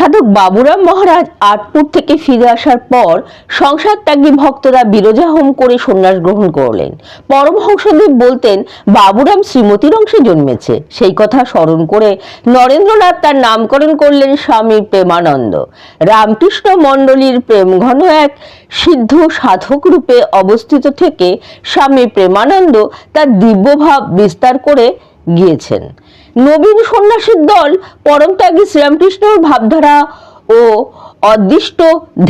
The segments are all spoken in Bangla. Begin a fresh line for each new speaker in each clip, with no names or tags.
সাধক বাবুরাম মহারাজ আটপুর থেকে ফিরে আসার পর সংসার ত্যাগী ভক্তরা বিরজা হোম করে সন্ন্যাস গ্রহণ করলেন। পরমহংসদেব বলতেন, বাবুরাম শ্রীমতীর অংশে জন্মেছে। সেই কথা স্মরণ করে নরেন্দ্রনাথ তার নামকরণ করলেন স্বামী প্রেমানন্দ। রামকৃষ্ণ মণ্ডলীর প্রেমঘন এক সিদ্ধ সাধক রূপে অবস্থিত থেকে স্বামী প্রেমানন্দ তার দিব্যভাব বিস্তার করে গিয়েছেন। নবীন সন্ন্যাসীর দল পরমত্যাগী শ্রীরামকৃষ্ণর ভাবধারা ও অদৃষ্ট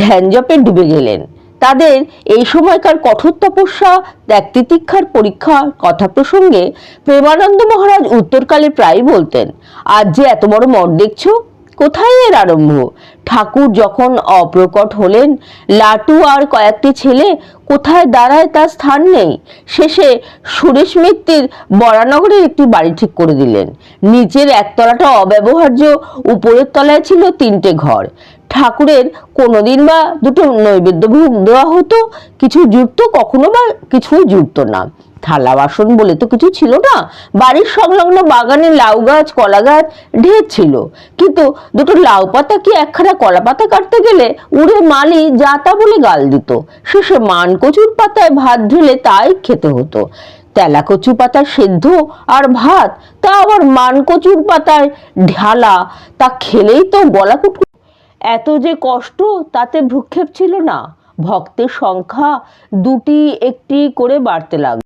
ধ্যান জপে ডুবে গেলেন। তাদের এই সময়কার কঠোর তপস্যা, ত্যাগ তিতিক্ষার পরীক্ষার কথা প্রসঙ্গে প্রেমানন্দ মহারাজ উত্তরকালে প্রায় বলতেন, আজ যে এত বড় মঠ দেখছো, কোথায় এর আরম্ভ? ঠাকুর যখন অপ্রকট হলেন, লাটু আর কয়েকটি ছেলে কোথায় দাঁড়ায় তার স্থান নেই। শেষে সুরেশ মিত্তির বরানগরের একটি বাড়ি ঠিক করে দিলেন। নিচের একতলাটা অব্যবহার্য, উপরের তলায় ছিল 3টে ঘর। ঠাকুরের কোনোদিন বা দুটো নৈবেদ্য ভোগ দেওয়া হতো, কিছু জুটতো, কখনো বা কিছুই জুটতো না। থালা বাসন বলে তো কিছু ছিল না। বাড়ির সংলগ্ন বাগানে লাউ গাছ, কলা গাছ ঢের ছিল, কিন্তু দুটো লাউ পাতা কি একখানা কলা পাতা কাটতে গেলে উড়ে মালি যা তা বলে গাল দিত। শেষে মানকচুর পাতায় ভাত ঢেলে তাই খেতে হতো। তেলাকচু পাতার সেদ্ধ আর ভাত, তা আবার মানকচুর পাতায় ঢালা, তা খেলেই তো গলা কুটকুট। এত যে কষ্ট, তাতে ভ্রুক্ষেপ ছিল না। ভক্তের সংখ্যা 2টি 1টি করে বাড়তে লাগলো।